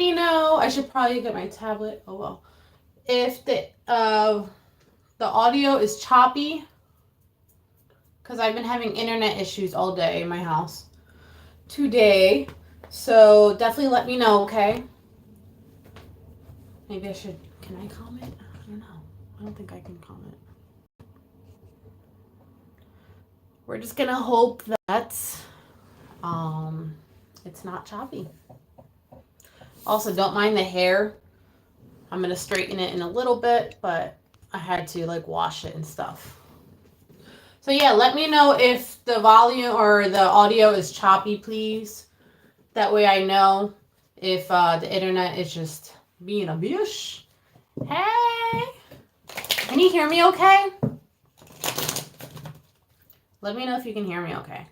me know. I should probably get my tablet. Oh well. If the audio is choppy, because I've been having internet issues all day in my house today. So definitely let me know, okay? Maybe I should. Can I comment? I don't know. I don't think I can comment. We're just gonna hope that it's not choppy. Also, don't mind the hair. I'm gonna straighten it in a little bit, but I had to like wash it and stuff. So yeah, let me know if the volume or the audio is choppy, please. That way I know if the internet is just being a bitch. Hey! Can you hear me okay? Let me know if you can hear me okay.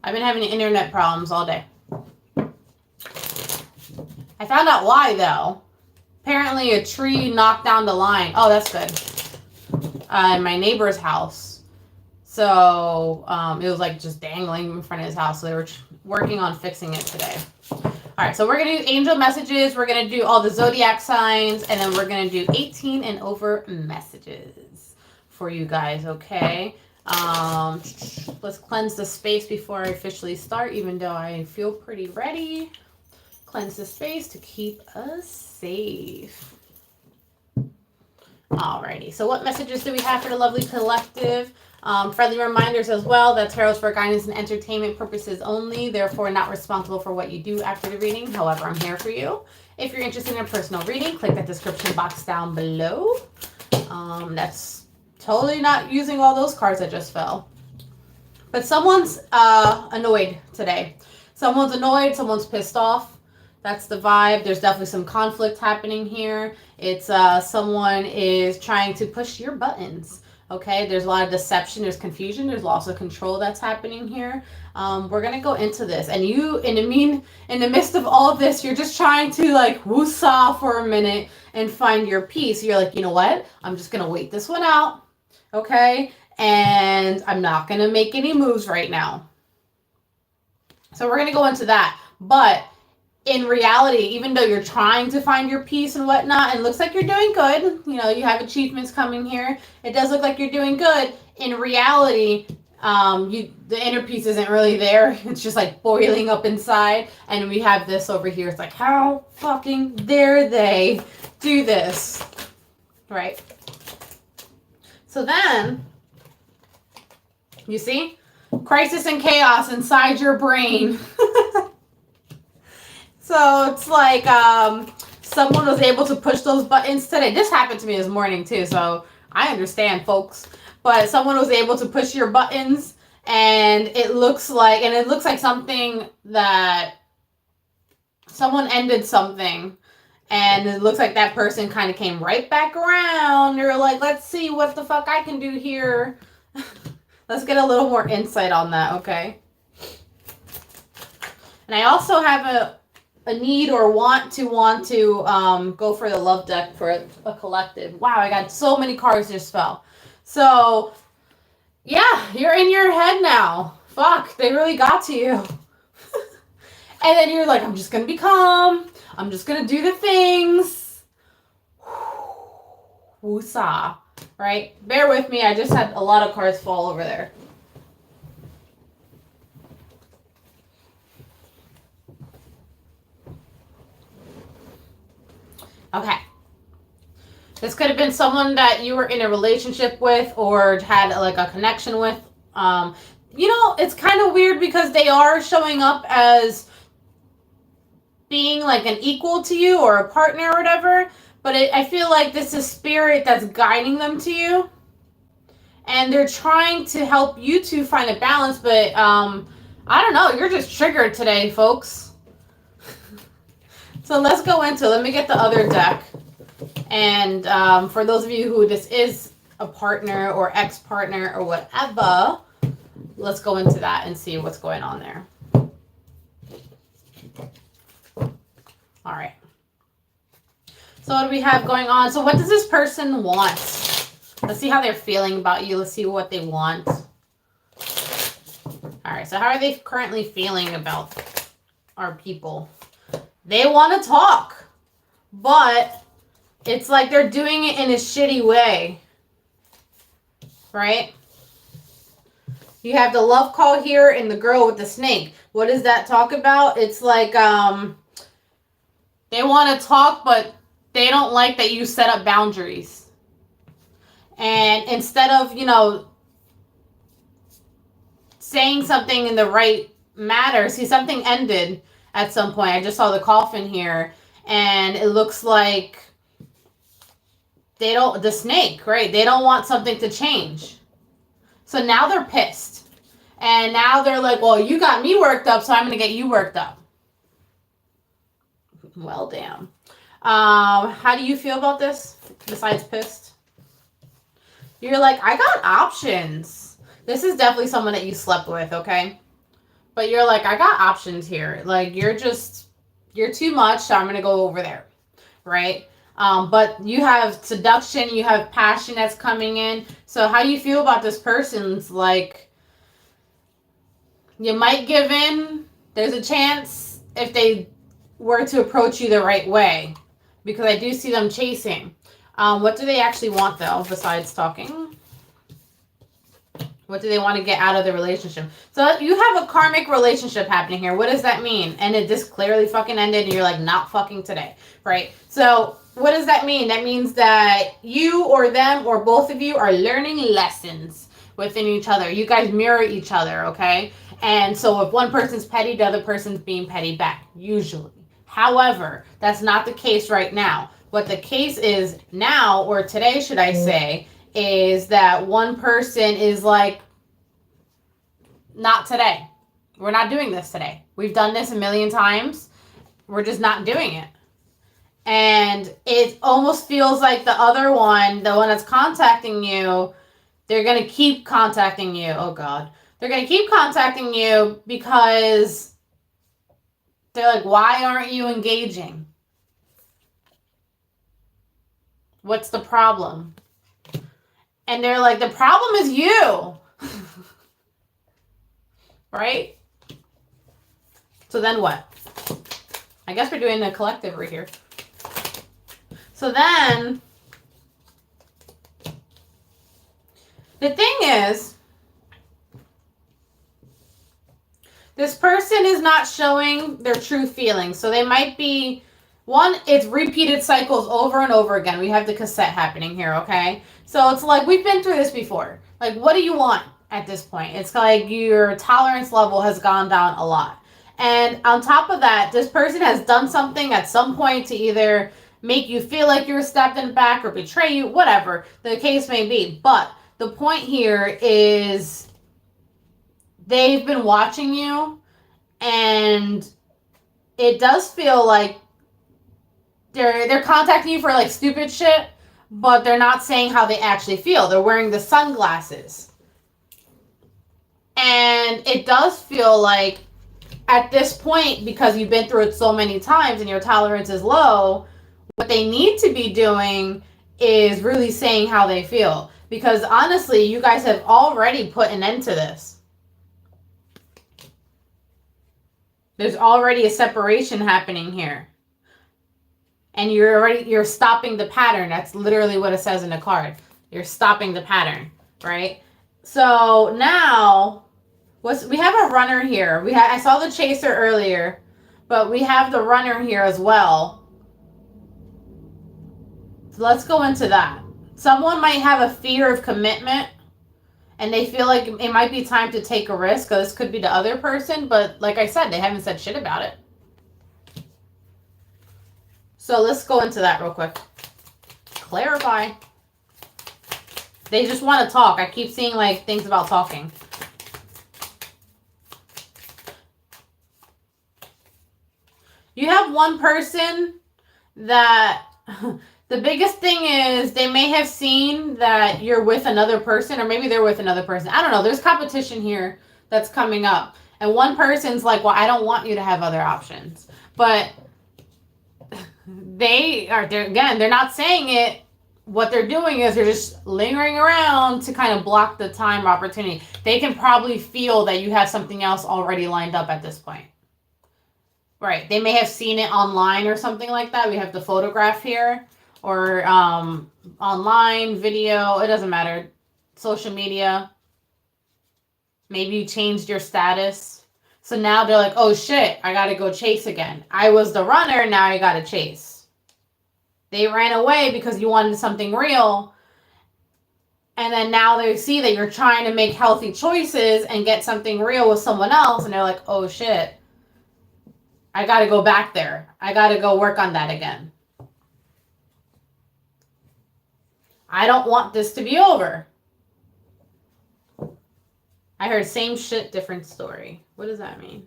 I've been having internet problems all day. I found out why, though. Apparently a tree knocked down the line. Oh, that's good. In my neighbor's house. So it was like just dangling in front of his house. So they were working on fixing it today. All right, so we're going to do angel messages. We're going to do all the zodiac signs. And then we're going to do 18 and over messages for you guys, okay? Let's cleanse the space before I officially start, even though I feel pretty ready. Cleanse the space to keep us safe. Alrighty, so what messages do we have for the lovely collective? Friendly reminders as well that tarot's for guidance and entertainment purposes only, therefore not responsible for what you do after the reading. However, I'm here for you. If you're interested in a personal reading, click that description box down below. That's totally not using all those cards that just fell. But someone's annoyed today. Someone's annoyed, someone's pissed off. That's the vibe. There's definitely some conflict happening here. It's someone is trying to push your buttons. Okay, there's a lot of deception, there's confusion, there's loss of control that's happening here. We're gonna go into this, and you, in the midst of all of this, you're just trying to like woosah for a minute and find your peace. You're like, you know what? I'm just gonna wait this one out, okay? And I'm not gonna make any moves right now. So we're gonna go into that, but in reality, even though you're trying to find your peace and whatnot, and it looks like you're doing good, you know, you have achievements coming here, it does look like you're doing good. In reality, the inner peace isn't really there. It's just like boiling up inside. And we have this over here. It's like, how fucking dare they do this? Right? So then, you see? Crisis and chaos inside your brain. So it's like someone was able to push those buttons today. This happened to me this morning too, so I understand, folks. But someone was able to push your buttons, and it looks like something that someone ended something, and it looks like that person kind of came right back around. They're like, let's see what the fuck I can do here. Let's get a little more insight on that, okay? And I also have a need or want to go for the love deck for a collective. Wow, I got so many cards just fell. So, yeah, you're in your head now. Fuck, they really got to you. And then you're like, I'm just going to be calm. I'm just going to do the things. Woosah, right? Bear with me. I just had a lot of cards fall over there. Okay. This could have been someone that you were in a relationship with or had like a connection with. You know, it's kind of weird because they are showing up as being like an equal to you or a partner or whatever. But I feel like this is spirit that's guiding them to you. And they're trying to help you two find a balance. But I don't know. You're just triggered today, folks. So let's go into it. Let me get the other deck. And for those of you who this is a partner or ex-partner or whatever, let's go into that and see what's going on there. All right. So what do we have going on? So what does this person want? Let's see how they're feeling about you. Let's see what they want. All right. So how are they currently feeling about our people? They want to talk, but it's like they're doing it in a shitty way, right? You have the love call here and the girl with the snake. What does that talk about? It's like they want to talk, but they don't like that you set up boundaries. And instead of, you know, saying something in the right matter, see, something ended at some point. I just saw the coffin here, and it looks like the snake, right? They don't want something to change. So now they're pissed. And now they're like, well, you got me worked up, so I'm going to get you worked up. Well, damn. How do you feel about this, besides pissed? You're like, I got options. This is definitely someone that you slept with, okay? But you're like, I got options here. Like, you're too much, so I'm going to go over there, right? But you have seduction, you have passion that's coming in. So how do you feel about this person's, like, you might give in. There's a chance if they were to approach you the right way, because I do see them chasing. What do they actually want, though, besides talking? What do they want to get out of the relationship? So you have a karmic relationship happening here. What does that mean? And it just clearly fucking ended, and you're like, not fucking today, right? So what does that mean? That means that you or them or both of you are learning lessons within each other. You guys mirror each other, okay? And so if one person's petty, the other person's being petty back, usually. However, that's not the case right now. What the case is now, or today, should I say, is that one person is like, not today. We're not doing this today. We've done this a million times. We're just not doing it. And it almost feels like the other one, the one that's contacting you, they're going to keep contacting you. Oh, God. They're going to keep contacting you because they're like, why aren't you engaging? What's the problem? And they're like, the problem is you. Right? So then what? I guess we're doing a collective right here. So then, the thing is, this person is not showing their true feelings. So they might be, one, it's repeated cycles over and over again. We have the cassette happening here, okay? So it's like, we've been through this before. Like, what do you want at this point? It's like your tolerance level has gone down a lot. And on top of that, this person has done something at some point to either make you feel like you're stabbed in the back or betray you, whatever the case may be. But the point here is they've been watching you, and it does feel like they're contacting you for like stupid shit, but they're not saying how they actually feel. They're wearing the sunglasses. And it does feel like at this point, because you've been through it so many times and your tolerance is low, what they need to be doing is really saying how they feel. Because honestly, you guys have already put an end to this. There's already a separation happening here. And you're stopping the pattern. That's literally what it says in the card. You're stopping the pattern, right? So now, we have a runner here. I saw the chaser earlier, but we have the runner here as well. So let's go into that. Someone might have a fear of commitment, and they feel like it might be time to take a risk, because this could be the other person, but like I said, they haven't said shit about it. So let's go into that real quick. Clarify. They just want to talk. I keep seeing like things about talking. You have one person that the biggest thing is they may have seen that you're with another person, or maybe they're with another person. I don't know. There's competition here that's coming up. And one person's like, well, I don't want you to have other options. But they're not saying it. What they're doing is they're just lingering around to kind of block the time opportunity. They can probably feel that you have something else already lined up at this point. Right. They may have seen it online or something like that. We have the photograph here. Or online, video. It doesn't matter. Social media. Maybe you changed your status. So now they're like, oh shit, I gotta go chase again. I was the runner, now I gotta chase. They ran away because you wanted something real. And then now they see that you're trying to make healthy choices and get something real with someone else. And they're like, oh shit, I gotta go back there. I gotta go work on that again. I don't want this to be over. I heard same shit, different story. What does that mean?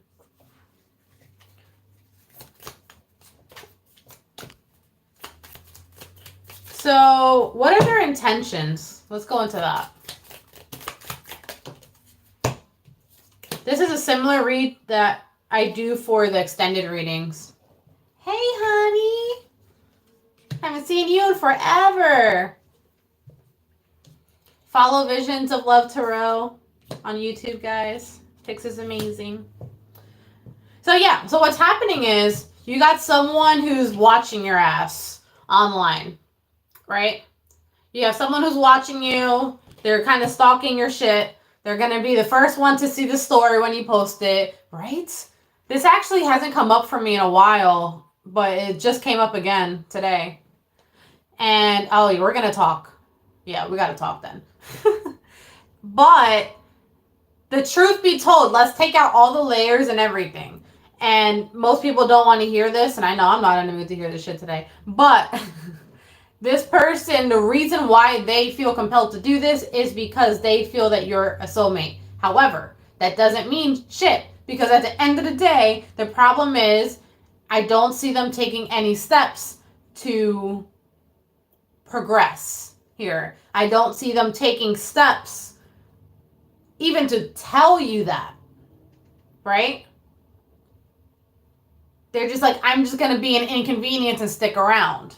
So, what are their intentions? Let's go into that. This is a similar read that I do for the extended readings. Hey, honey. Haven't seen you in forever. Follow Visions of Love Tarot on YouTube, guys. Pix is amazing. So yeah, so what's happening is you got someone who's watching your ass online, right? You have someone who's watching you. They're kind of stalking your shit. They're going to be the first one to see the story when you post it, right? This actually hasn't come up for me in a while, but it just came up again today. And, oh, we're going to talk. Yeah, we got to talk then. But the truth be told, let's take out all the layers and everything. And most people don't want to hear this, and I know I'm not in the mood to hear this shit today. But this person, the reason why they feel compelled to do this is because they feel that you're a soulmate. However, that doesn't mean shit. Because at the end of the day, the problem is I don't see them taking any steps to progress here. I don't see them taking steps even to tell you that, right? They're just like, I'm just going to be an inconvenience and stick around.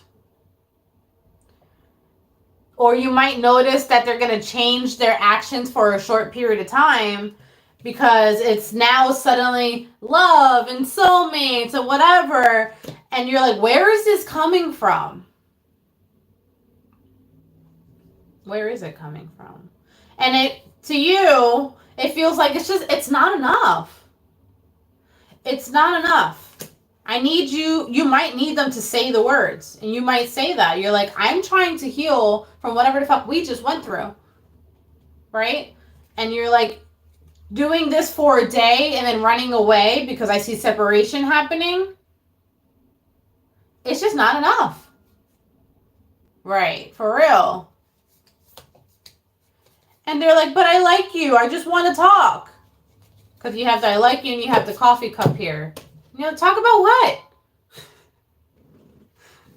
Or you might notice that they're going to change their actions for a short period of time because it's now suddenly love and soulmates and whatever. And you're like, where is this coming from? Where is it coming from? And it, to you, it feels like it's not enough. It's not enough. I need you might need them to say the words. And you might say that. You're like, I'm trying to heal from whatever the fuck we just went through. Right? And you're like, doing this for a day and then running away because I see separation happening. It's just not enough. Right. For real. And they're like, but I like you. I just want to talk. Because you have the I like you and you have the coffee cup here. You know, talk about what?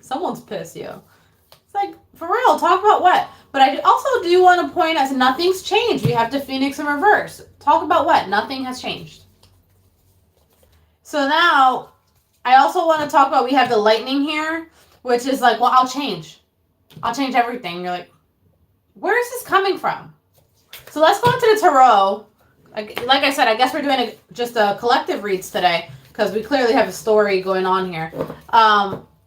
Someone's pissed, yo. It's like, for real, talk about what? But I also do want to point out nothing's changed. We have the Phoenix in reverse. Talk about what? Nothing has changed. So now, I also want to talk about, we have the lightning here, which is like, well, I'll change. I'll change everything. You're like, where is this coming from? So let's go into the tarot. Like I said, I guess we're doing just a collective reads today because we clearly have a story going on here.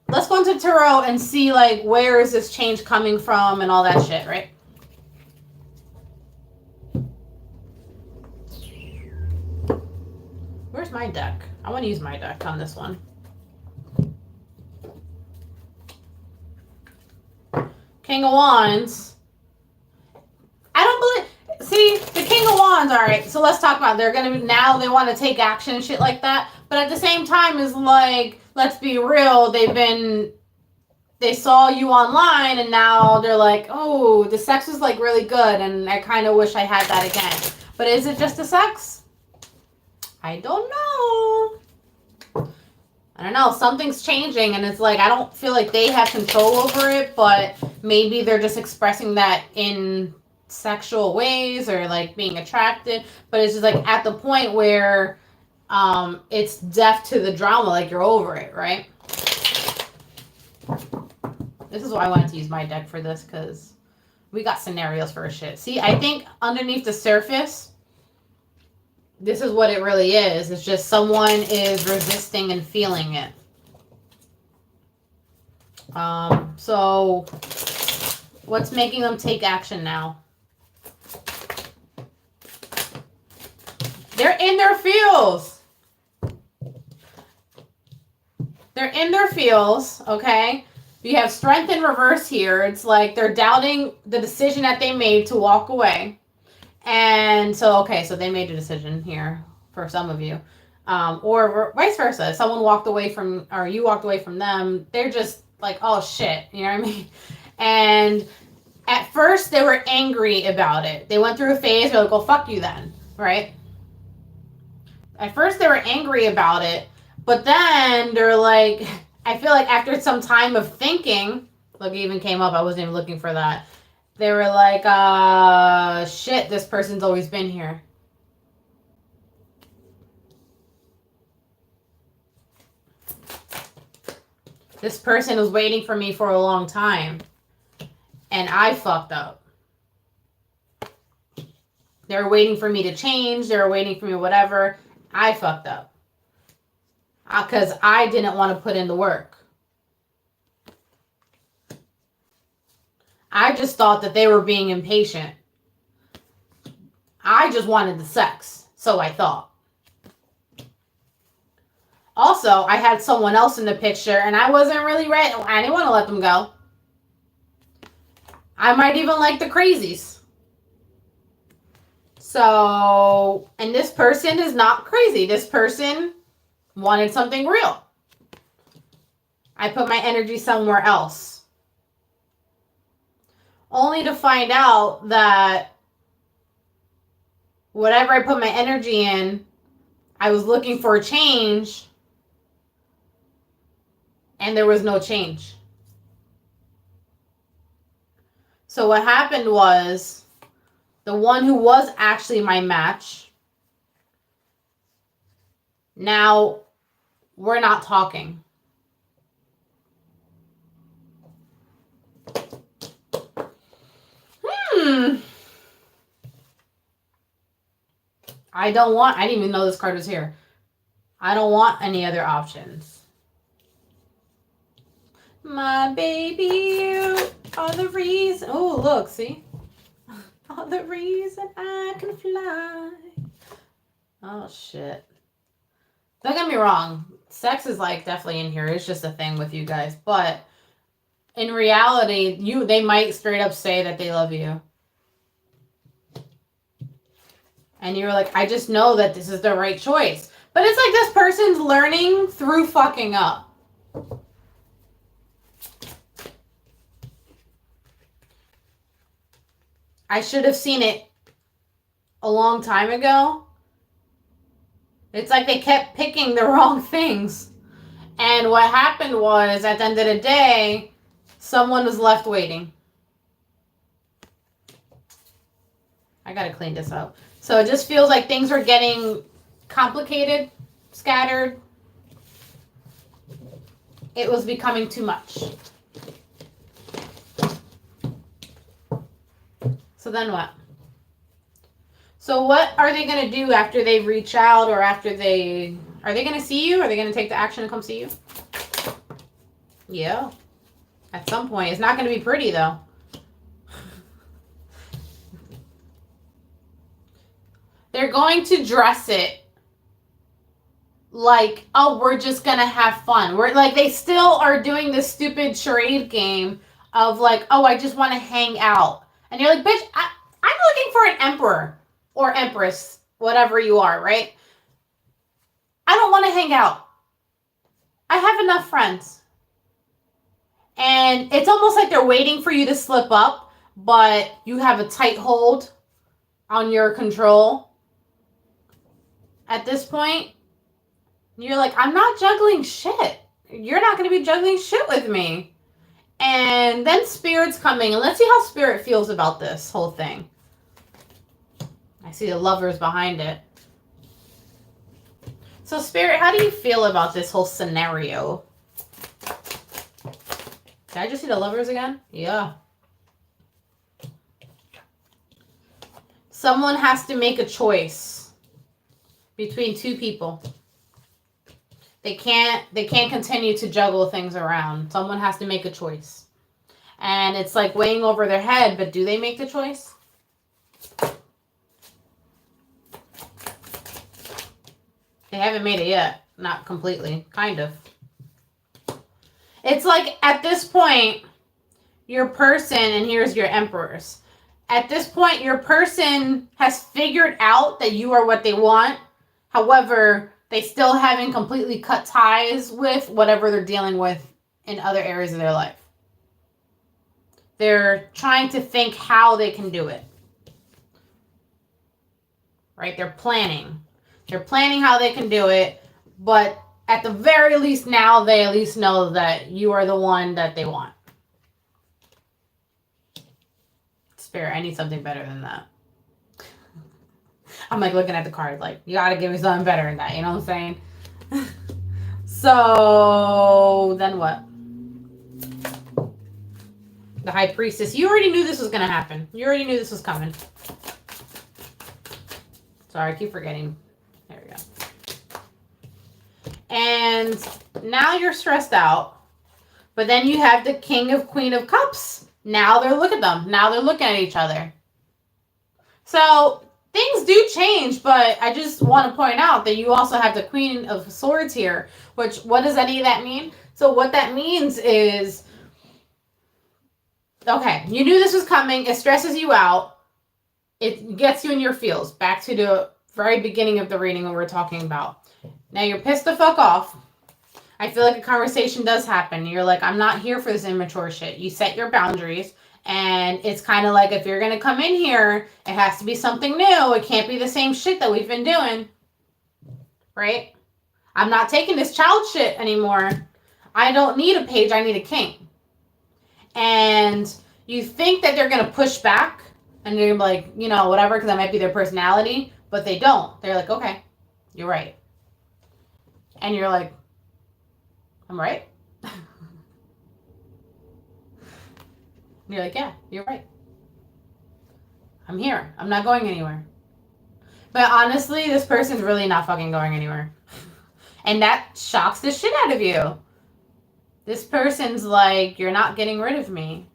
Let's go into tarot and see like where is this change coming from and all that shit, right? Where's my deck? I want to use my deck on this one. King of Wands. I don't believe... See, the King of Wands, all right, so let's talk about it. They're going to... Now they want to take action and shit like that. But at the same time, is like, let's be real, they saw you online and now they're like, oh, the sex was like really good and I kind of wish I had that again. But is it just the sex? I don't know. I don't know. Something's changing and it's like, I don't feel like they have control over it, but maybe they're just expressing that in sexual ways or like being attracted. But it's just like at the point where it's deaf to the drama, like you're over it, right? This is why I wanted to use my deck for this because we got scenarios for shit. See, I think underneath the surface, this is what it really is. It's just someone is resisting and feeling it. So what's making them take action now? They're in their feels. They're in their feels, okay? You have strength in reverse here. It's like they're doubting the decision that they made to walk away. And so, okay, so they made a decision here for some of you. Or vice versa. If someone walked away from, or you walked away from them, they're just like, oh shit, you know what I mean? And at first they were angry about it. They went through a phase, they're like, well, fuck you then, right? At first they were angry about it, but then they're like, I feel like after some time of thinking, look, it even came up, I wasn't even looking for that. They were like, shit, this person's always been here. This person was waiting for me for a long time, and I fucked up. They were waiting for me to change. They were waiting for me whatever. I fucked up. Because I didn't want to put in the work. I just thought that they were being impatient. I just wanted the sex. So I thought. Also, I had someone else in the picture and I wasn't really ready. I didn't want to let them go. I might even like the crazies. So, and this person is not crazy. This person wanted something real. I put my energy somewhere else. Only to find out that whatever I put my energy in, I was looking for a change, and there was no change. So what happened was, the one who was actually my match, now we're not talking. I didn't even know this card was here. I don't want any other options. My baby, you are the reason. Oh, look, see? All the reason I can fly. Oh, shit. Don't get me wrong. Sex is like definitely in here. It's just a thing with you guys. But in reality, they might straight up say that they love you. And you're like, I just know that this is the right choice. But it's like this person's learning through fucking up. I should have seen it a long time ago. It's like they kept picking the wrong things. And what happened was, at the end of the day, someone was left waiting. I gotta clean this up. So it just feels like things are getting complicated, scattered. It was becoming too much. So then what? So what are they going to do after they reach out, or after are they going to see you? Are they going to take the action and come see you? Yeah. At some point. It's not going to be pretty, though. They're going to dress it like, oh, we're just going to have fun. We're like, they still are doing this stupid charade game of like, oh, I just want to hang out. And you're like, bitch, I'm looking for an emperor or empress, whatever you are, right? I don't want to hang out. I have enough friends. And it's almost like they're waiting for you to slip up, but you have a tight hold on your control. At this point, you're like, I'm not juggling shit. You're not going to be juggling shit with me. And then Spirit's coming, and let's see how Spirit feels about this whole thing. I see the Lovers behind it. So Spirit, how do you feel about this whole scenario? Did I just see the Lovers again? Yeah. Someone has to make a choice. between two people. They can't continue to juggle things around. Someone has to make a choice. And it's like weighing over their head, but do they make the choice? They haven't made it yet. Not completely. Kind of. It's like at this point, your person, and here's your emperors. At this point, your person has figured out that you are what they want. However, they still haven't completely cut ties with whatever they're dealing with in other areas of their life. They're trying to think how they can do it. Right? They're planning. They're planning how they can do it, but at the very least now, they at least know that you are the one that they want. Spirit, I need something better than that. I'm like looking at the card like, you gotta give me something better than that, you know what I'm saying? So, then what? The High Priestess. You already knew this was gonna happen. You already knew this was coming. Sorry, I keep forgetting. There we go. And now you're stressed out. But then you have the King of Queen of Cups. Now they're looking at them. Now they're looking at each other. So things do change, but I just want to point out that you also have the Queen of Swords here. Which, what does any of that mean? So what that means is, okay, you knew this was coming. It stresses you out. It gets you in your feels. Back to the very beginning of the reading when we're talking about. Now you're pissed the fuck off. I feel like a conversation does happen. You're like, I'm not here for this immature shit. You set your boundaries. And it's kind of like, if you're going to come in here, it has to be something new. It can't be the same shit that we've been doing. Right? I'm not taking this child shit anymore. I don't need a page. I need a king. And you think that they're going to push back. And you're like, you know, whatever, because that might be their personality. But they don't. They're like, okay, you're right. And you're like, I'm right? And you're like, yeah, you're right. I'm here. I'm not going anywhere. But honestly, this person's really not fucking going anywhere. And that shocks the shit out of you. This person's like, you're not getting rid of me.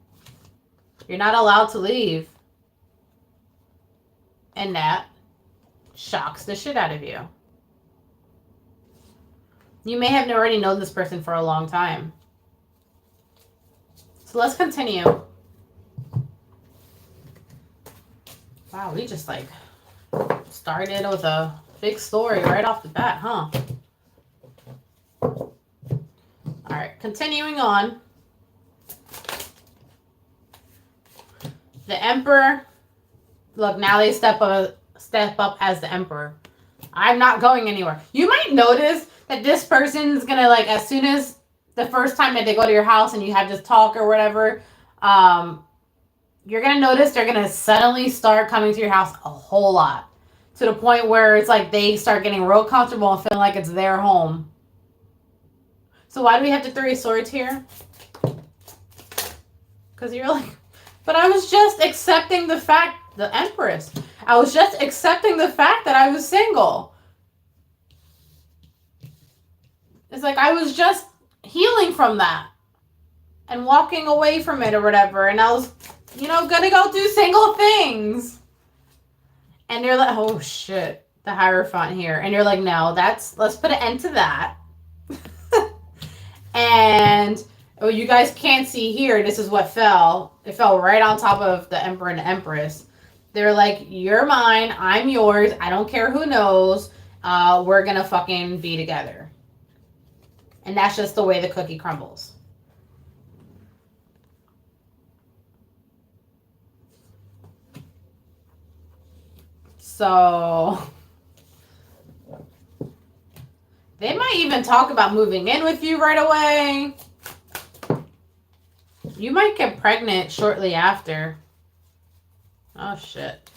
You're not allowed to leave. And that shocks the shit out of you. You may have already known this person for a long time. So let's continue. Wow, we just like started with a big story right off the bat, huh? All right, continuing on. The Emperor. Look, now they step up as the Emperor. I'm not going anywhere. You might notice that this person's gonna, like, as soon as the first time that they go to your house and you have this talk or whatever, you're gonna notice they're gonna suddenly start coming to your house a whole lot. To the point where it's like they start getting real comfortable and feeling like it's their home. So why do we have the Three of Swords here? Because you're like, but I was just accepting the fact, the Empress. I was just accepting the fact that I was single. It's like I was just healing from that and walking away from it or whatever. And I was, you know, gonna go do single things. And you're like, oh shit, the Hierophant here. And you're like, no, let's put an end to that. And what you guys can't see here, this is what fell. It fell right on top of the Emperor and the Empress. They're like, you're mine, I'm yours, I don't care who knows. We're gonna fucking be together. And that's just the way the cookie crumbles. So they might even talk about moving in with you right away. You might get pregnant shortly after. Oh, shit.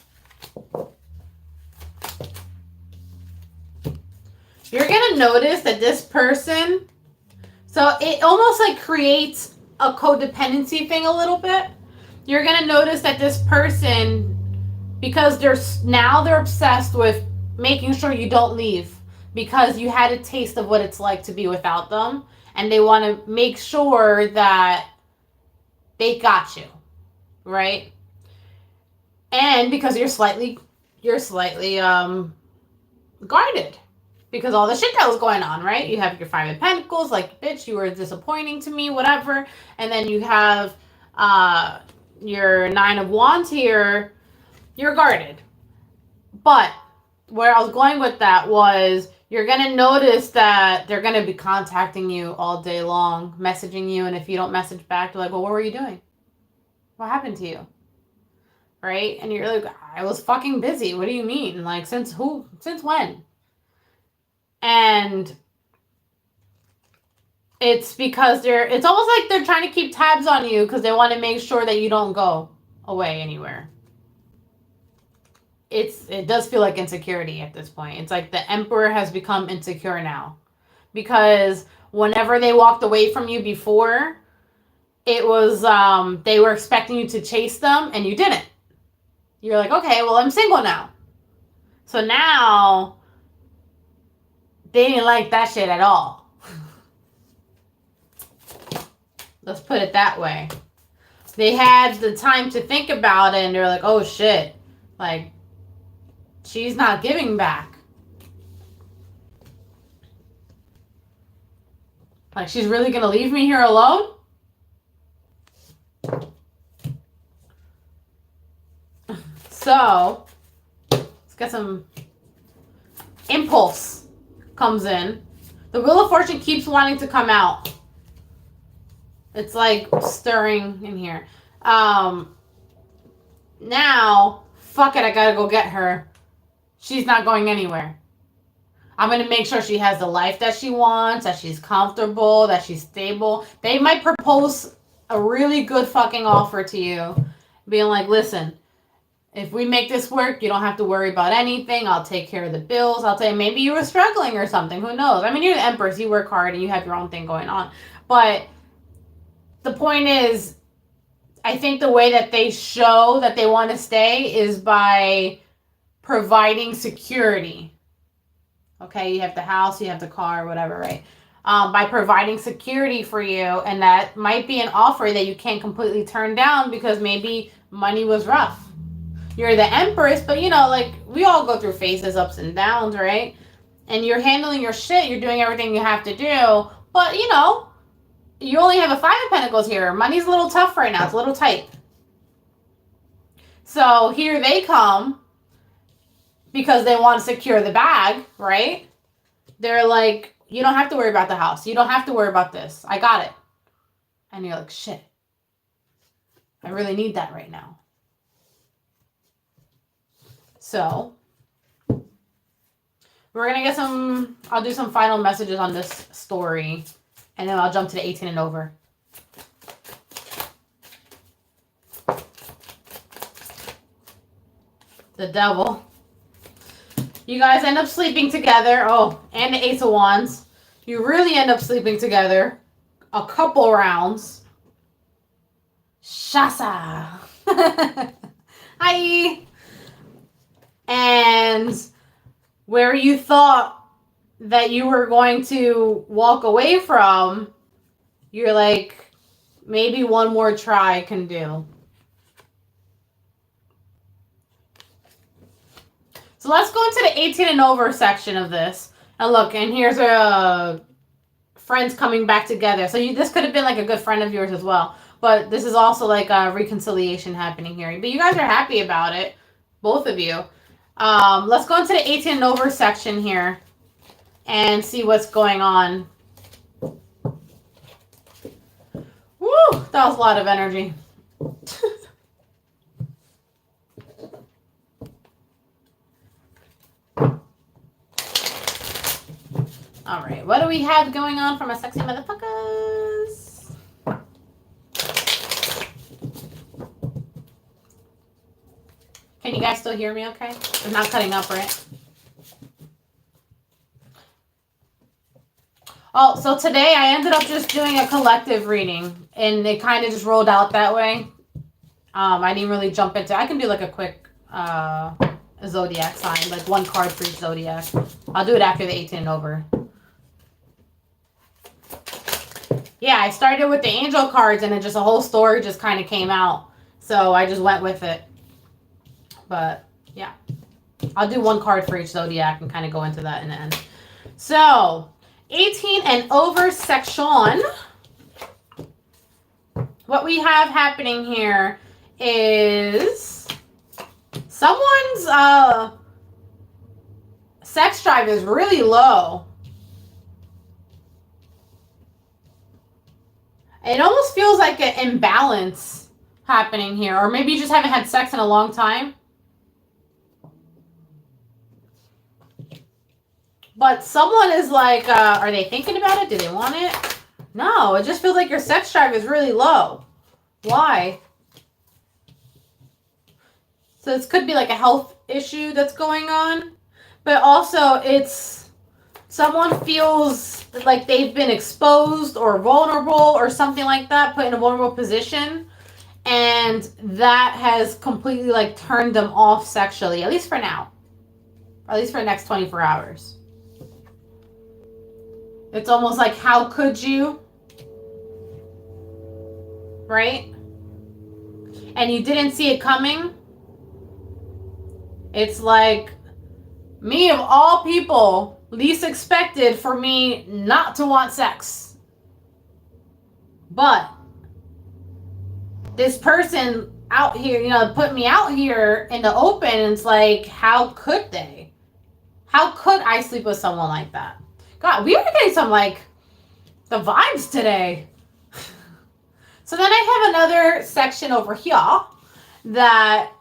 You're going to notice that this person, so it almost like creates a codependency thing a little bit. You're going to notice that this person, because they're obsessed with making sure you don't leave because you had a taste of what it's like to be without them, and they want to make sure that they got you, right? And because you're slightly guarded because all the shit that was going on, right? You have your Five of Pentacles, like, bitch, you were disappointing to me, whatever. And then you have your Nine of Wands here. You're guarded. But where I was going with that was you're going to notice that they're going to be contacting you all day long, messaging you. And if you don't message back, they're like, well, what were you doing? What happened to you? Right? And you're like, I was fucking busy. What do you mean? Like, since when? And it's because it's almost like they're trying to keep tabs on you because they want to make sure that you don't go away anywhere. It does feel like insecurity at this point. It's like the Emperor has become insecure now. Because whenever they walked away from you before, it was, they were expecting you to chase them and you didn't. You're like, okay, well, I'm single now. So now, they didn't like that shit at all. Let's put it that way. They had the time to think about it and they're like, oh shit. Like, she's not giving back. Like, she's really gonna leave me here alone? So, let's get some impulse comes in. The Wheel of Fortune keeps wanting to come out. It's like stirring in here. Now, fuck it, I gotta go get her. She's not going anywhere. I'm gonna make sure she has the life that she wants, that she's comfortable, that she's stable. They might propose a really good fucking offer to you. Being like, listen, if we make this work, you don't have to worry about anything. I'll take care of the bills. I'll tell you, maybe you were struggling or something. Who knows? I mean, you're the Empress. You work hard and you have your own thing going on. But the point is, I think the way that they show that they want to stay is by providing security. Okay, you have the house, you have the car, whatever, right? By providing security for you, and that might be an offer that you can't completely turn down because maybe money was rough. You're the Empress, but you know, like, we all go through phases, ups and downs, right? And you're handling your shit, you're doing everything you have to do, but you know, you only have a Five of Pentacles here. Money's a little tough right now. It's a little tight. So here they come because they want to secure the bag, right? They're like, you don't have to worry about the house. You don't have to worry about this. I got it. And you're like, shit. I really need that right now. So we're going to get I'll do some final messages on this story. And then I'll jump to the 18 and over. The Devil. You guys end up sleeping together. Oh, and the Ace of Wands. You really end up sleeping together. A couple rounds. Shasa. Hi. And where you thought that you were going to walk away from, you're like, maybe one more try can do. So let's go into the 18 and over section of this. And look, and here's friends coming back together. So this could have been like a good friend of yours as well. But this is also like a reconciliation happening here. But you guys are happy about it. Both of you. Let's go into the 18 and over section here. And see what's going on. Woo! That was a lot of energy. Alright, what do we have going on for my sexy motherfuckers? Can you guys still hear me okay? I'm not cutting up, right? Oh, so today I ended up just doing a collective reading, and it kind of just rolled out that way. I didn't really jump into. I can do like a quick zodiac sign, like one card for each zodiac. I'll do it after the 18 and over. Yeah, I started with the angel cards and then just a whole story just kind of came out. So I just went with it. But yeah, I'll do one card for each zodiac and kind of go into that in the end. So 18 and over section. What we have happening here is someone's sex drive is really low. It almost feels like an imbalance happening here. Or maybe you just haven't had sex in a long time. But someone is like, are they thinking about it? Do they want it? No, it just feels like your sex drive is really low. Why? So this could be like a health issue that's going on. But also it's someone feels like they've been exposed or vulnerable or something like that, put in a vulnerable position. And that has completely like turned them off sexually, at least for now. Or at least for the next 24 hours. It's almost like, how could you? Right? And you didn't see it coming. It's like, me of all people, least expected for me not to want sex. But this person out here, you know, put me out here in the open, and it's like, how could they? How could I sleep with someone like that? God, we are getting some, like, the vibes today. So then I have another section over here that,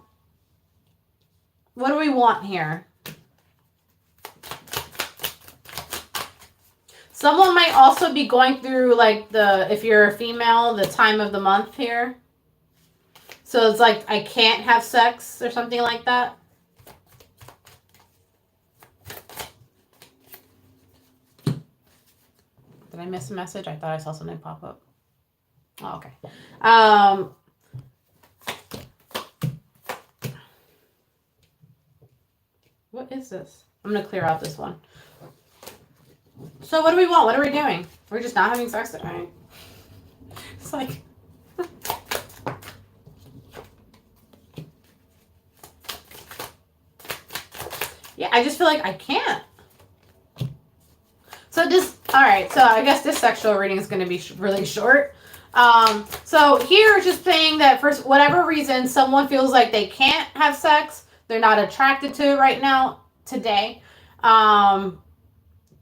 what do we want here? Someone might also be going through, like, if you're a female, the time of the month here. So it's like, I can't have sex or something like that. Did I miss a message? I thought I saw something pop up. Oh, okay. What is this? I'm going to clear out this one. So what do we want? What are we doing? We're just not having sex tonight. It's like... yeah, I just feel like I can't. So this, all right, so I guess this sexual reading is going to be really short. So here it's just saying that for whatever reason, someone feels like they can't have sex. They're not attracted to it right now, today.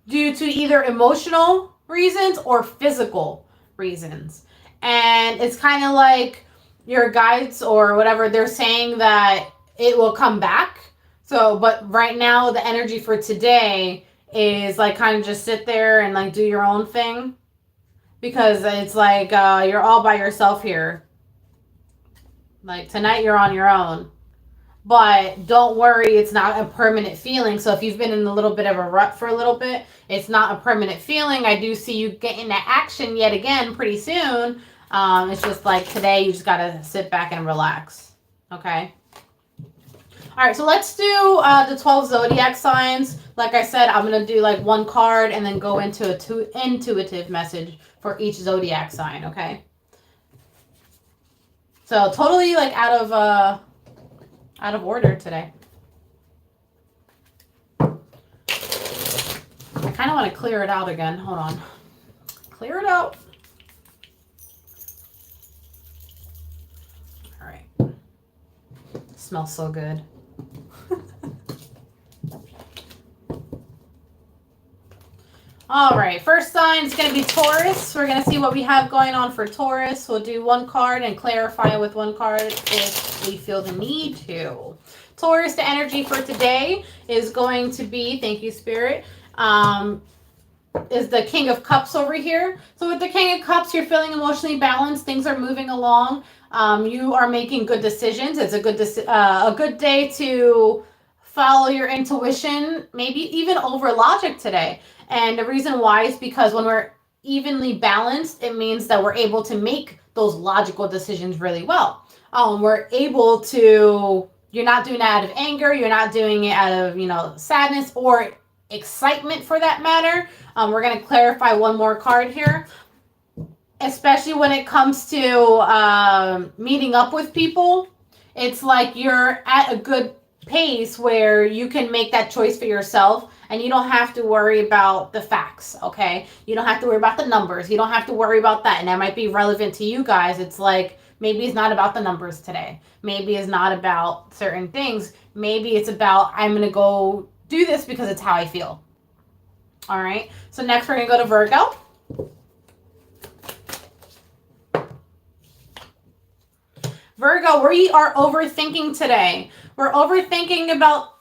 Due to either emotional reasons or physical reasons. And it's kind of like your guides or whatever, they're saying that it will come back. So, but right now the energy for today is like kind of just sit there and like do your own thing. Because it's like you're all by yourself here. Like tonight you're on your own. But don't worry, it's not a permanent feeling. So if you've been in a little bit of a rut for a little bit, it's not a permanent feeling. I do see you getting that action yet again pretty soon. It's just like today you just got to sit back and relax. Okay? All right, so let's do the 12 zodiac signs. Like I said, I'm going to do like one card and then go into a intuitive message for each zodiac sign, okay? So totally like out of order today. I kind of want to clear it out again. Hold on. Clear it out. All right. Smells so good. All right, first sign is going to be Taurus. We're going to see what we have going on for Taurus. We'll do one card and clarify with one card if we feel the need to. Taurus, the energy for today is going to be, thank you, Spirit, is the King of Cups over here. So with the King of Cups, you're feeling emotionally balanced. Things are moving along. You are making good decisions. It's a good day to follow your intuition, maybe even over logic today. And the reason why is because when we're evenly balanced, it means that we're able to make those logical decisions really well. We're able to You're not doing it out of anger. You're not doing it out of, you know, sadness or excitement for that matter. We're going to clarify one more card here. Especially when it comes to meeting up with people, it's like you're at a good pace where you can make that choice for yourself and you don't have to worry about the facts, okay? You don't have to worry about the numbers. You don't have to worry about that. And that might be relevant to you guys. It's like maybe it's not about the numbers today. Maybe it's not about certain things. Maybe it's about I'm going to go do this because it's how I feel. All right. So next we're going to go to Virgo. Virgo, we are overthinking today. We're overthinking about...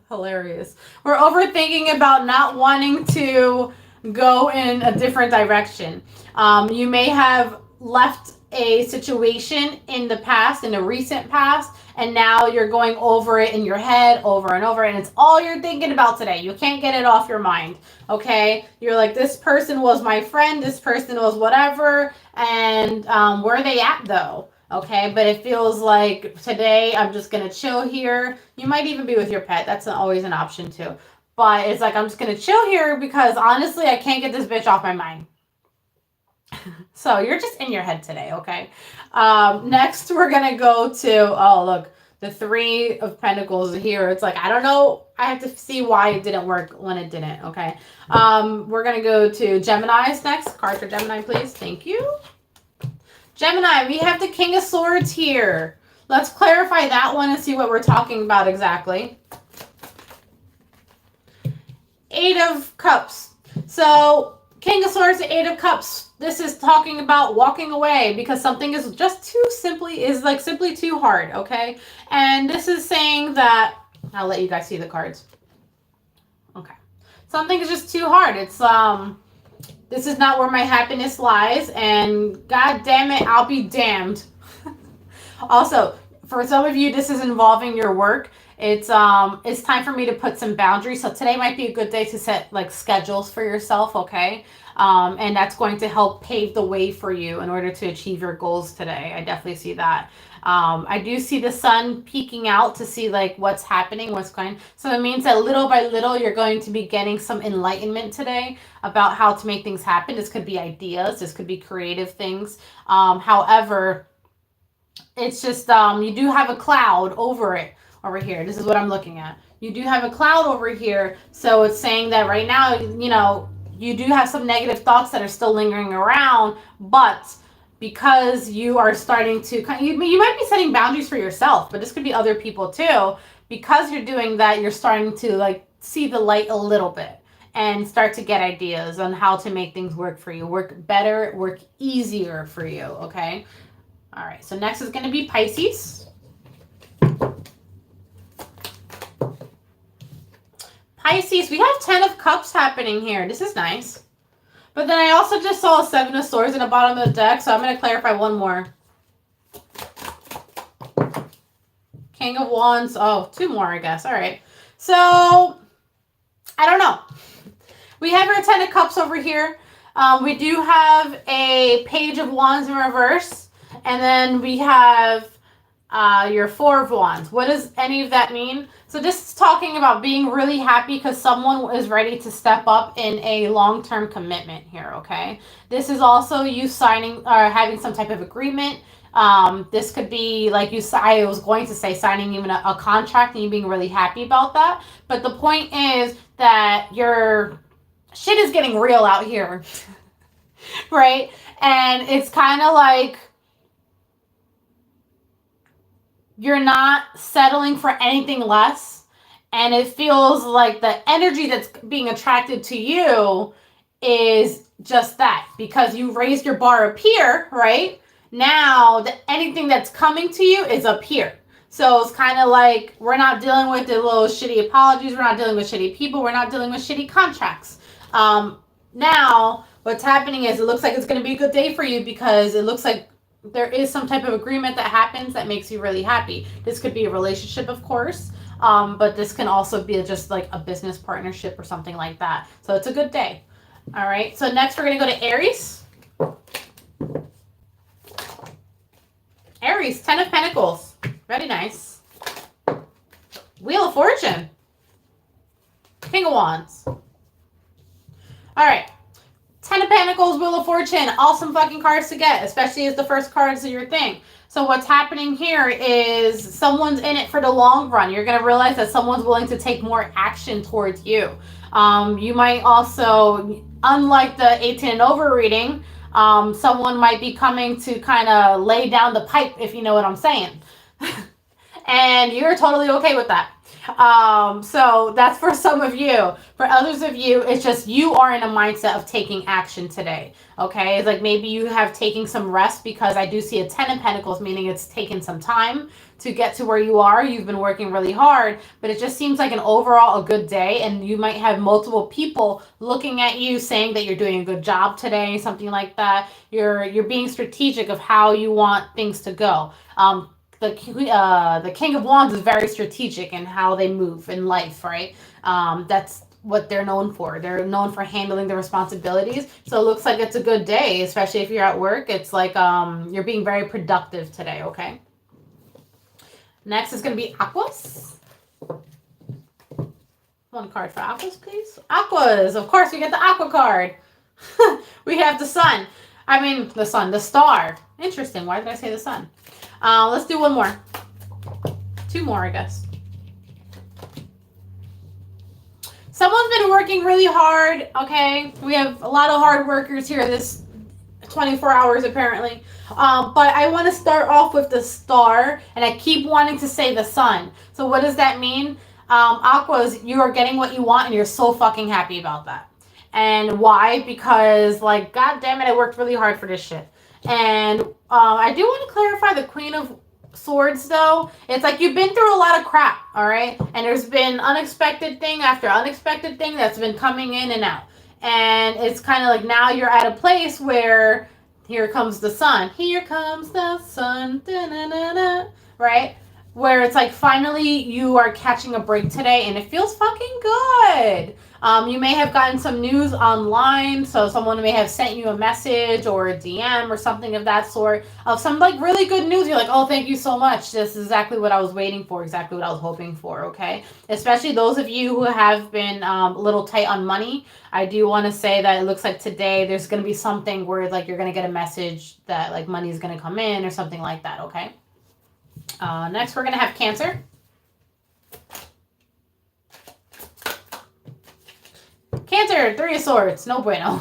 hilarious. We're overthinking about not wanting to go in a different direction. You may have left a situation in the past, in the recent past, and now you're going over it in your head over and over, and it's all you're thinking about today. You can't get it off your mind, okay? You're like, this person was my friend, this person was whatever, and where are they at, though? Okay, but it feels like today I'm just going to chill here. You might even be with your pet. That's always an option, too. But it's like, I'm just going to chill here because, honestly, I can't get this bitch off my mind. So you're just in your head today, okay? Next, we're going to go to, oh, look, the Three of Pentacles here. It's like, I don't know. I have to see why it didn't work when it didn't, okay? We're going to go to Gemini's next. Card for Gemini, please. Thank you. Gemini, we have the King of Swords here. Let's clarify that one and see what we're talking about exactly. Eight of Cups. So, King of Swords, the Eight of Cups. This is talking about walking away because something is just simply too hard, okay? And this is saying that, I'll let you guys see the cards. Okay. Something is just too hard. It's, this is not where my happiness lies, and god damn it, I'll be damned. Also, for some of you, this is involving your work. It's time for me to put some boundaries. So today might be a good day to set like schedules for yourself, okay? And that's going to help pave the way for you in order to achieve your goals today. I definitely see that. I do see the sun peeking out to see like what's happening, what's going. So it means that little by little, you're going to be getting some enlightenment today about how to make things happen. This could be ideas. This could be creative things. However, it's just you do have a cloud over it. Over here, this is what I'm looking at. You do have a cloud over here, so it's saying that right now, you know, you do have some negative thoughts that are still lingering around, but because you are starting to, you might be setting boundaries for yourself, but this could be other people too. Because you're doing that, you're starting to like see the light a little bit and start to get ideas on how to make things work for you, work better, work easier for you, okay? All right, so next is going to be Pisces. Pisces, we have 10 of Cups happening here. This is nice. But then I also just saw a 7 of Swords in the bottom of the deck, so I'm going to clarify one more. King of Wands. Oh, 2 more, I guess. All right. So, I don't know. We have our 10 of Cups over here. We do have a Page of Wands in reverse. And then we have your 4 of Wands. What does any of that mean? So this is talking about being really happy because someone is ready to step up in a long-term commitment here, okay? This is also you signing or having some type of agreement. This could be like I was going to say signing even a contract and you being really happy about that. But the point is that your shit is getting real out here, right? And it's kind of like you're not settling for anything less. And it feels like the energy that's being attracted to you is just that. Because you raised your bar up here, right? Now, anything that's coming to you is up here. So it's kind of like we're not dealing with the little shitty apologies. We're not dealing with shitty people. We're not dealing with shitty contracts. Now, what's happening is it looks like it's going to be a good day for you because it looks like there is some type of agreement that happens that makes you really happy. This could be a relationship, of course, but this can also be just like a business partnership or something like that. So it's a good day. All right. So next we're going to go to Aries. Aries, 10 of Pentacles. Very nice. Wheel of Fortune. King of Wands. All right. Ten of Pentacles, Wheel of Fortune. Awesome fucking cards to get, especially as the first cards of your thing. So what's happening here is someone's in it for the long run. You're going to realize that someone's willing to take more action towards you. You might also, unlike the 18 and over reading, someone might be coming to kind of lay down the pipe, if you know what I'm saying. And you're totally okay with that. So that's for some of you. For others of you, it's just you are in a mindset of taking action today. Okay, it's like maybe you have taken some rest, because I do see a 10 of Pentacles, meaning it's taken some time to get to where you are. You've been working really hard, but it just seems like an overall a good day, and you might have multiple people looking at you saying that you're doing a good job today, something like that. You're being strategic of how you want things to go. The King of Wands is very strategic in how they move in life, right? That's what they're known for. They're known for handling the responsibilities. So it looks like it's a good day, especially if you're at work. It's like you're being very productive today, okay? Next is going to be Aquas. One card for Aquas, please. Aquas. Of course, we get the Aqua card. We have the sun. I mean, the sun, the star. Interesting. Why did I say the sun? Let's do one more. Two more, I guess. Someone's been working really hard, okay? We have a lot of hard workers here this 24 hours, apparently. But I want to start off with the star, and I keep wanting to say the sun. So what does that mean? Aquas, you are getting what you want, and you're so fucking happy about that. And why? Because, like, God damn it, I worked really hard for this shit. And I do want to clarify the Queen of Swords, though. It's like you've been through a lot of crap, all right? And there's been unexpected thing after unexpected thing that's been coming in and out. And it's kind of like now you're at a place where here comes the sun. Here comes the sun. Da-na-na-na, right? Where it's like finally you are catching a break today, and it feels fucking good. You may have gotten some news online, so someone may have sent you a message or a DM or something of that sort of some like really good news. You're like, oh, thank you so much. This is exactly what I was waiting for, exactly what I was hoping for, okay? Especially those of you who have been a little tight on money. I do want to say that it looks like today there's going to be something where like you're going to get a message that like money is going to come in or something like that, okay? Next, we're going to have Cancer. Cancer, Three of Swords. No bueno.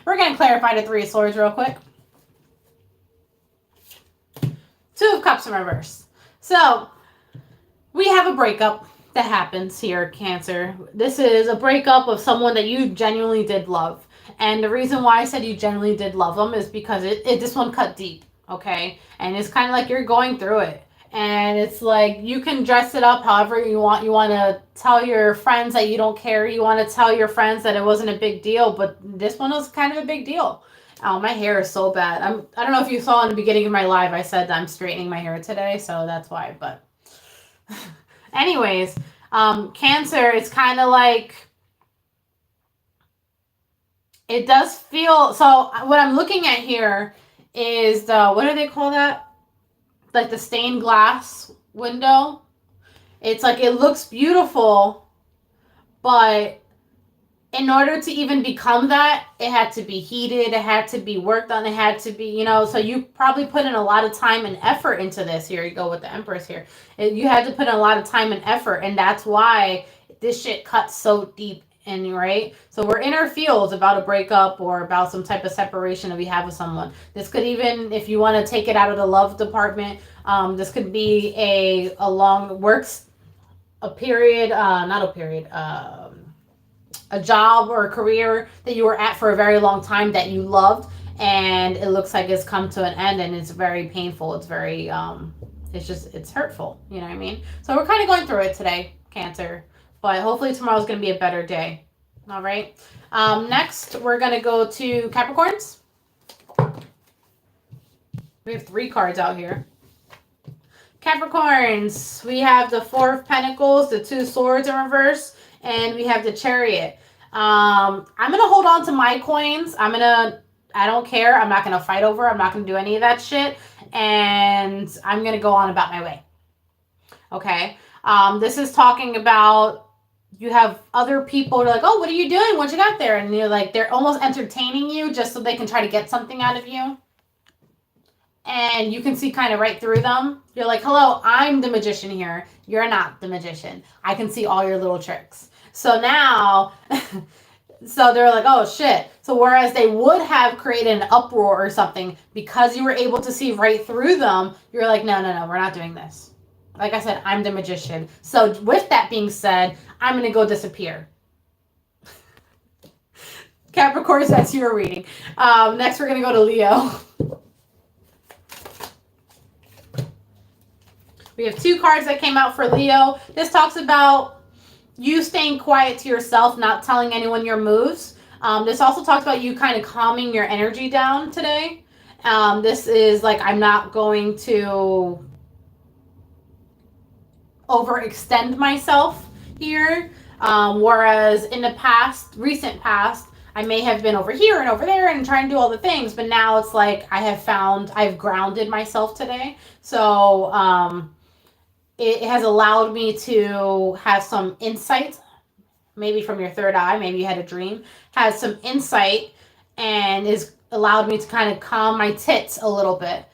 We're going to clarify the Three of Swords real quick. Two of Cups in reverse. So, we have a breakup that happens here, Cancer. This is a breakup of someone that you genuinely did love. And the reason why I said you genuinely did love them is because this one cut deep, okay? And it's kind of like you're going through it. And it's like you can dress it up however you want. You want to tell your friends that you don't care. You want to tell your friends that it wasn't a big deal. But this one was kind of a big deal. Oh, my hair is so bad. I don't know if you saw in the beginning of my live, I said that I'm straightening my hair today. So that's why. But anyways, Cancer, it's kind of like it does feel. So what I'm looking at here is what do they call that? Like the stained glass window. It's like it looks beautiful, but in order to even become that, it had to be heated, it had to be worked on, it had to be, you know, so you probably put in a lot of time and effort into this. Here you go with the Empress here. You had to put in a lot of time and effort, and that's why this shit cuts so deep. And right, so we're in our fields about a breakup or about some type of separation that we have with someone. This could even, if you want to take it out of the love department, this could be a job or a career that you were at for a very long time that you loved, and it looks like it's come to an end, and it's very painful. It's very it's hurtful. You know what I mean? So we're kind of going through it today, Cancer. But hopefully tomorrow's going to be a better day. All right. Next, we're going to go to Capricorns. We have 3 cards out here. Capricorns, we have the 4 of Pentacles, the 2 Swords in reverse, and we have the Chariot. I'm going to hold on to my coins. I don't care. I'm not going to fight over. I'm not going to do any of that shit. And I'm going to go on about my way. Okay. This is talking about you have other people who are like, oh, what are you doing? What you got there? And you're like, they're almost entertaining you just so they can try to get something out of you. And you can see kind of right through them. You're like, hello, I'm the magician here. You're not the magician. I can see all your little tricks. So now, so they're like, oh shit. So whereas they would have created an uproar or something, because you were able to see right through them, you're like, no, we're not doing this. Like I said, I'm the magician. So with that being said, I'm going to go disappear. Capricorn, that's your reading. Next, we're going to go to Leo. We have 2 cards that came out for Leo. This talks about you staying quiet to yourself, not telling anyone your moves. This also talks about you kind of calming your energy down today. This is like, I'm not going to overextend myself here. Whereas in the past, recent past, I may have been over here and over there and trying to do all the things. But now it's like I've grounded myself today. So, it has allowed me to have some insight, maybe from your third eye, maybe you had a dream, has some insight and is allowed me to kind of calm my tits a little bit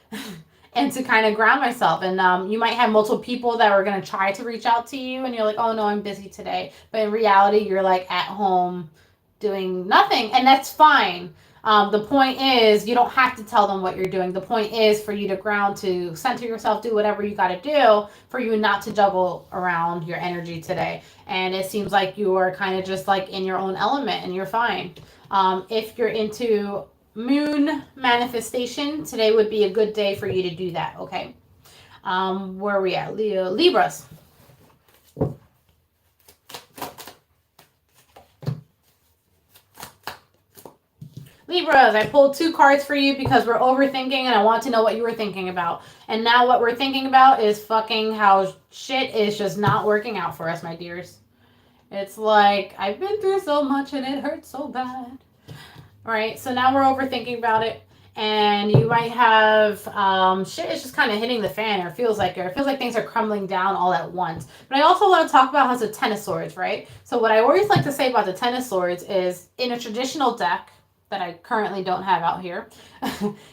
and to kind of ground myself. And you might have multiple people that are going to try to reach out to you and you're like, oh no, I'm busy today. But in reality, you're like at home doing nothing, and that's fine. The point is, you don't have to tell them what you're doing. The point is for you to ground, to center yourself, do whatever you got to do for you not to juggle around your energy today. And it seems like you are kind of just like in your own element and you're fine. If you're into moon manifestation, today would be a good day for you to do that, okay? Where are we at? Libras. Libras, I pulled 2 cards for you because we're overthinking and I want to know what you were thinking about. And now what we're thinking about is fucking how shit is just not working out for us, my dears. It's like, I've been through so much and it hurts so bad. All right, so now we're overthinking about it. And you might have shit is just kind of hitting the fan, or it feels like things are crumbling down all at once. But I also want to talk about how the Ten of Swords, right? So what I always like to say about the Ten of Swords is, in a traditional deck that I currently don't have out here,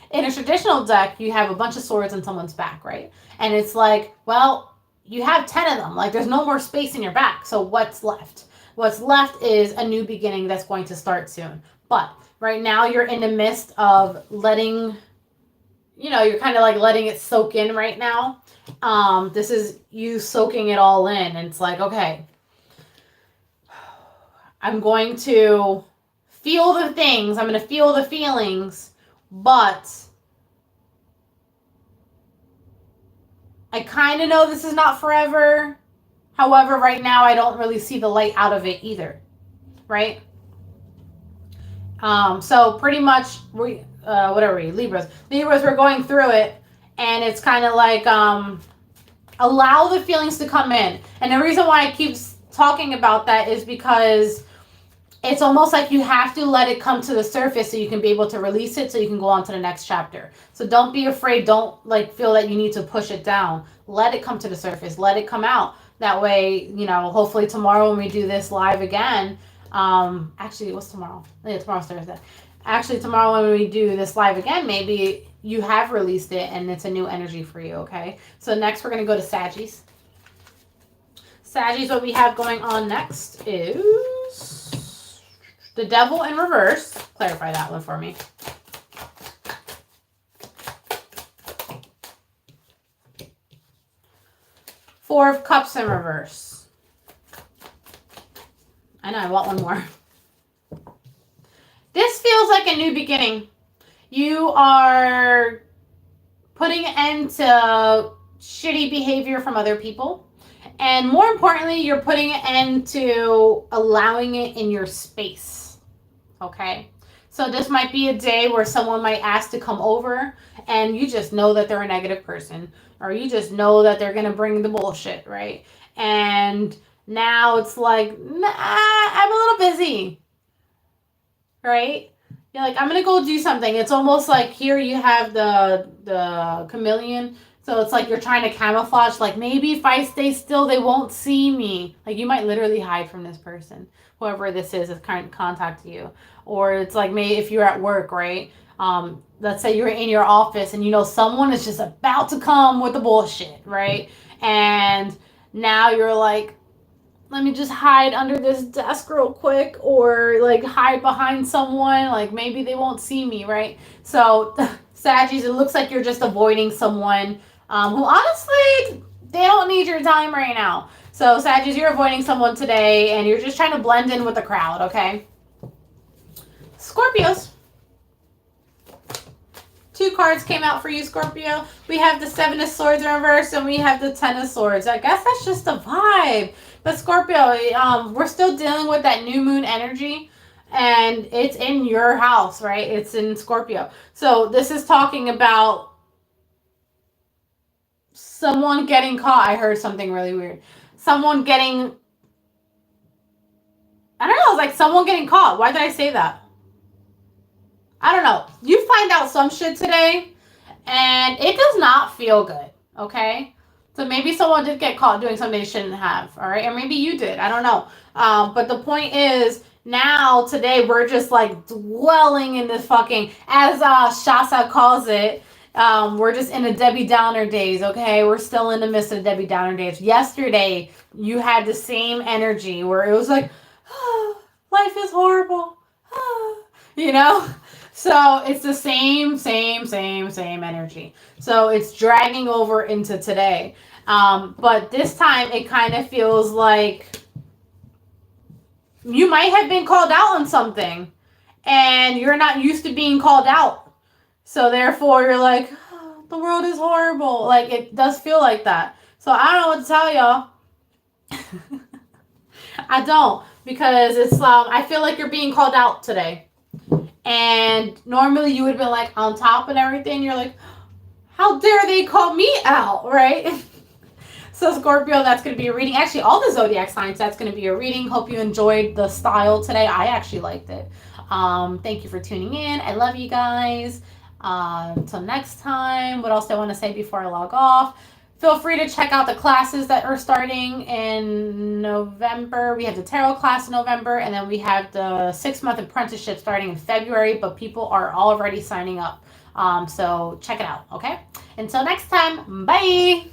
in a traditional deck, you have a bunch of swords on someone's back, right? And it's like, well, you have 10 of them. Like, there's no more space in your back. So what's left? What's left is a new beginning that's going to start soon. But right now you're in the midst of letting, you're kind of like letting it soak in right now. This is you soaking it all in. And it's like, okay, I'm going to feel the things. I'm going to feel the feelings, but I kind of know this is not forever. However, right now I don't really see the light out of it either, right? So pretty much what are we? Libras, we're going through it, and it's kind of like allow the feelings to come in. And the reason why I keep talking about that is because it's almost like you have to let it come to the surface so you can be able to release it so you can go on to the next chapter. So don't be afraid. Don't feel that you need to push it down. Let it come to the surface. Let it come out. That way, hopefully tomorrow when we do this live again, actually, what's tomorrow? Yeah, tomorrow's Thursday. Actually, tomorrow when we do this live again, maybe you have released it and it's a new energy for you, okay? So next we're going to go to Saggies. Saggies, what we have going on next is the Devil in reverse. Clarify that one for me. Four of Cups in reverse. I know, I want one more. This feels like a new beginning. You are putting an end to shitty behavior from other people. And more importantly, you're putting an end to allowing it in your space. Okay? So this might be a day where someone might ask to come over and you just know that they're a negative person. Or you just know that they're going to bring the bullshit, right? And now it's like, nah, I'm a little busy. Right? You're like, I'm going to go do something. It's almost like here you have the chameleon. So it's like you're trying to camouflage, like maybe if I stay still, they won't see me. Like you might literally hide from this person, whoever this is kind of contact you. Or it's like maybe if you're at work, right? Let's say you're in your office and you know someone is just about to come with the bullshit, right? And now you're like, let me just hide under this desk real quick, or like hide behind someone, like maybe they won't see me, right? So Saggies, it looks like you're just avoiding someone who honestly, they don't need your time right now. So Saggies, you're avoiding someone today and you're just trying to blend in with the crowd, okay? Scorpios. 2 cards came out for you, Scorpio. We have the 7 of Swords in reverse and we have the 10 of Swords. I guess that's just a vibe. But Scorpio, we're still dealing with that new moon energy. And it's in your house, right? It's in Scorpio. So this is talking about someone getting caught. I heard something really weird. Someone getting... I don't know. It's like someone getting caught. Why did I say that? I don't know. You find out some shit today, and it does not feel good, okay? So maybe someone did get caught doing something they shouldn't have, all right? Or maybe you did. I don't know. But the point is, now, today, we're just, like, dwelling in this fucking, as Shasa calls it, we're just in the Debbie Downer days, okay? We're still in the midst of the Debbie Downer days. Yesterday, you had the same energy where it was like, oh, life is horrible. Oh, you know? So it's the same energy. So it's dragging over into today. But this time, it kind of feels like you might have been called out on something and you're not used to being called out. So therefore you're like, oh, the world is horrible. Like it does feel like that. So I don't know what to tell y'all. I don't, because it's I feel like you're being called out today. And normally you would have been like on top and everything. You're like, how dare they call me out, right? So Scorpio, that's going to be a reading. Actually, all the zodiac signs, that's going to be a reading. Hope you enjoyed the style today. I actually liked it. Thank you for tuning in. I love you guys. Until next time, what else do I want to say before I log off? Feel free to check out the classes that are starting in November. We have the tarot class in November, and then we have the 6-month apprenticeship starting in February, but people are already signing up. So check it out, okay? Until next time, bye!